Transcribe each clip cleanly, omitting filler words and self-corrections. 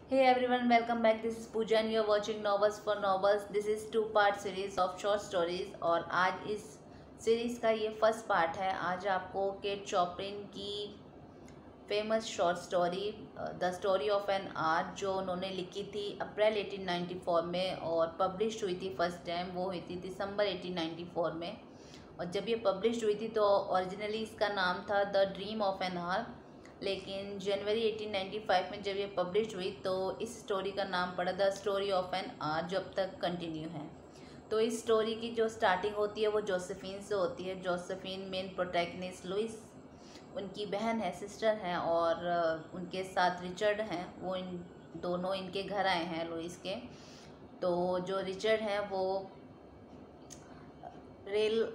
Hey everyone, welcome back. This is Pooja and you're watching Novels for Novels. This is two-part series of short stories और आज इस series का ये first part है। आज आपको केट चॉपलिन की famous short story the story of an hour जो उन्होंने लिखी थी अप्रैल 1894 में और पब्लिश हुई थी फर्स्ट टाइम, वो हुई थी दिसंबर 1894 में। और जब ये पब्लिश हुई थी तो ओरिजिनली इसका नाम था the dream of an hour, लेकिन जनवरी 1895 में जब ये पब्लिश हुई तो इस स्टोरी का नाम पड़ा the story of an hour, जो अब तक कंटिन्यू है। तो इस स्टोरी की जो स्टार्टिंग होती है वो जोसेफिन से होती है। जोसेफिन मेन प्रोटैगनिस्ट, लुइस उनकी बहन है, सिस्टर हैं, और उनके साथ रिचर्ड हैं। वो इन दोनों इनके घर आए हैं लुइस के। तो जो रिचर्ड हैं रेल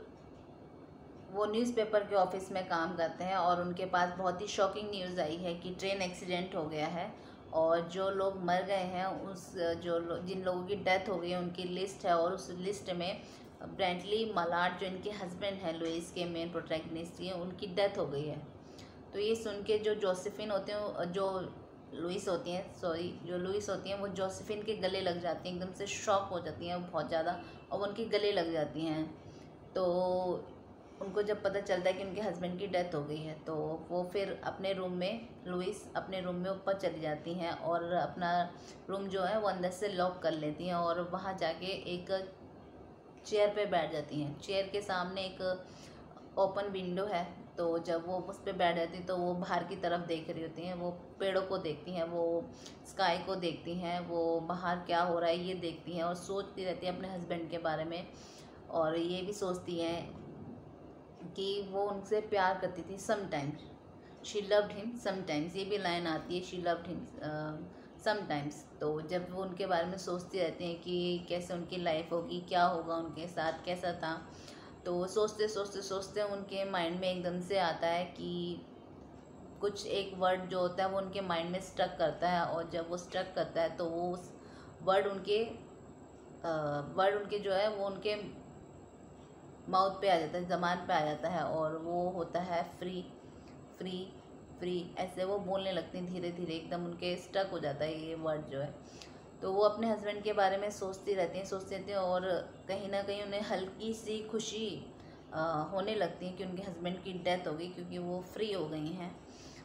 वो न्यूज़पेपर के ऑफिस में काम करते हैं और उनके पास बहुत ही शॉकिंग न्यूज़ आई है कि ट्रेन एक्सीडेंट हो गया है और जो लोग मर गए हैं जिन लोगों की डेथ हो गई है उनकी लिस्ट है, और उस लिस्ट में ब्रेंटली मलाड जो इनके हस्बैंड हैं लुइस के मेन प्रोटैगनिस्ट हैं, उनकी डेथ हो गई है। तो ये सुन के जो जोसेफिन होते हैं जो लुइस होती हैं वो जोसेफिन के गले लग जाती हैं, एकदम से शॉक हो जाती हैं बहुत ज़्यादा और वो उनके गले लग जाती हैं। तो उनको जब पता चलता है कि उनके हस्बैंड की डेथ हो गई है तो वो फिर लुइस अपने रूम में ऊपर चली जाती हैं और अपना रूम जो है वो अंदर से लॉक कर लेती हैं और वहाँ जाके एक चेयर पे बैठ जाती हैं। चेयर के सामने एक ओपन विंडो है, तो जब वो उस पर बैठ जाती हैं तो वो बाहर की तरफ देख रही होती हैं। वो पेड़ों को देखती हैं, वो स्काई को देखती हैं, वो बाहर क्या हो रहा है ये देखती हैं और सोचती रहती हैं अपने हस्बैंड के बारे में। और ये भी सोचती हैं कि वो उनसे प्यार करती थी। Sometimes she loved him, sometimes ये भी लाइन आती है, शी लव्ड हिम समटाइम्स। तो जब वो उनके बारे में सोचती रहती हैं कि कैसे उनकी लाइफ होगी, क्या होगा उनके साथ, कैसा था, तो सोचते सोचते सोचते उनके माइंड में एकदम से आता है कि कुछ एक वर्ड जो होता है वो उनके माइंड में स्ट्रक करता है, और जब वो स्ट्रक करता है तो वो उस वर्ड उनके जो है वो उनके माउथ पे आ जाता है, ज़बान पे आ जाता है, और वो होता है फ्री फ्री फ्री। ऐसे वो बोलने लगती हैं धीरे धीरे, एकदम उनके स्टक हो जाता है ये वर्ड जो है। तो वो अपने हस्बैंड के बारे में सोचती रहती हैं और कहीं ना कहीं उन्हें हल्की सी खुशी होने लगती है कि उनके हस्बैंड की डेथ हो गई, क्योंकि वो फ्री हो गई हैं।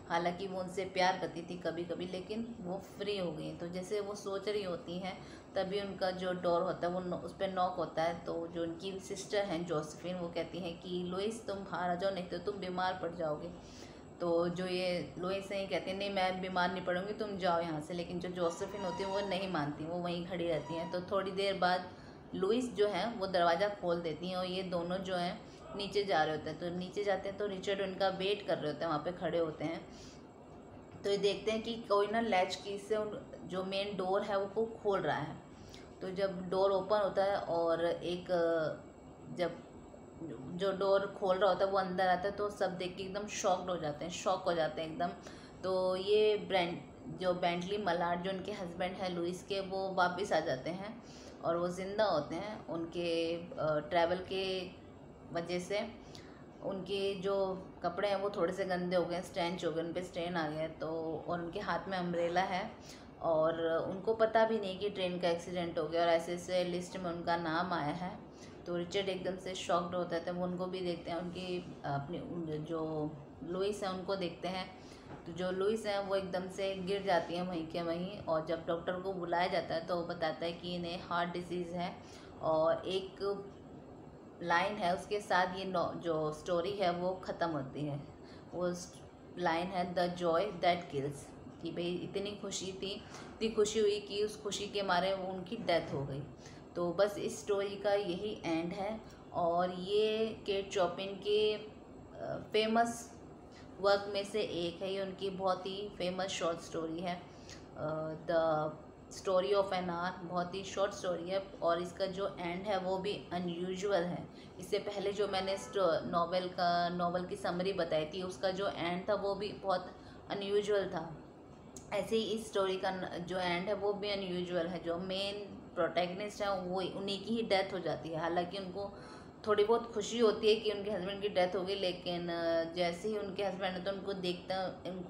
हालांकि वो उनसे प्यार करती थी कभी कभी, लेकिन वो फ्री हो गई। तो जैसे वो सोच रही होती हैं तभी उनका जो डोर होता है वो उस पर नॉक होता है। तो जो उनकी सिस्टर हैं जोसेफिन, वो कहती हैं कि लुइस तुम बाहर आ जाओ, नहीं तो तुम बीमार पड़ जाओगे। तो जो ये लुइस हैं कहती हैं नहीं मैं बीमार नहीं पड़ूंगी, तुम जाओ यहाँ से। लेकिन जो जोसेफिन होती है वो नहीं मानती, वो वहीं खड़ी रहती हैं। तो थोड़ी देर बाद लुइस जो है वो दरवाज़ा खोल देती हैं और ये दोनों जो हैं नीचे जा रहे होते हैं। तो नीचे जाते हैं तो रिचर्ड उनका वेट कर रहे होते हैं, वहाँ पे खड़े होते हैं। तो ये देखते हैं कि कोई ना लैच की से जो मेन डोर है वो खोल रहा है। तो जब डोर ओपन होता है और जब जो डोर खोल रहा होता है वो अंदर आता है तो सब देख के एकदम शॉक हो जाते हैं एकदम। तो ये जो बेंटली मलाड जो उनके हस्बैंड है लुइस के, वो वापस आ जाते हैं और वो ज़िंदा होते हैं। उनके ट्रैवल के वजह से उनके जो कपड़े हैं वो थोड़े से गंदे हो गए, स्ट्रेंच हो गए, उन पर स्ट्रेन आ गया। तो और उनके हाथ में अम्ब्रेला है और उनको पता भी नहीं कि ट्रेन का एक्सीडेंट हो गया और ऐसे ऐसे लिस्ट में उनका नाम आया है। तो रिचर्ड एकदम से शॉक्ड होता है। वो उनको भी देखते हैं, जो लुइस है उनको देखते हैं। तो जो लुइस है वो एकदम से गिर जाती हैं वहीं के वहीं, और जब डॉक्टर को बुलाया जाता है तो वो बताता है कि इन्हें हार्ट डिसीज़ है। और एक लाइन है उसके साथ ये जो स्टोरी है वो ख़त्म होती है। वो लाइन है द जॉय दैट किल्स, कि भाई इतनी खुशी हुई कि उस खुशी के मारे वो उनकी डेथ हो गई। तो बस इस स्टोरी का यही एंड है। और ये केट चॉपलिन के फेमस वर्क में से एक है। ये उनकी बहुत ही फेमस शॉर्ट स्टोरी है the story of an hour. बहुत ही शॉर्ट स्टोरी है और इसका जो एंड है वो भी अनयूजुअल है। इससे पहले जो मैंने नॉवल की समरी बताई थी उसका जो एंड था वो भी बहुत अनयूजुअल था। ऐसे ही इस स्टोरी का जो एंड है वो भी अनयूजुअल है। जो मेन प्रोटैगनिस्ट है वो उन्हीं की ही डेथ हो जाती है। हालांकि उनको थोड़ी बहुत खुशी होती है कि उनके हस्बैंड की डेथ हो गई, लेकिन जैसे ही उनके हस्बैंड है तो उनको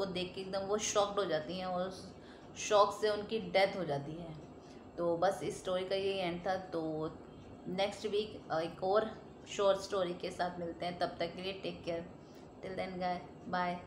देख के एकदम वो शॉक्ड हो जाती हैं और उस शॉक से उनकी डेथ हो जाती है। तो बस इस स्टोरी का यही एंड था। तो नेक्स्ट वीक एक और शॉर्ट स्टोरी के साथ मिलते हैं, तब तक के लिए टेक केयर, टिल देन गाय बाय।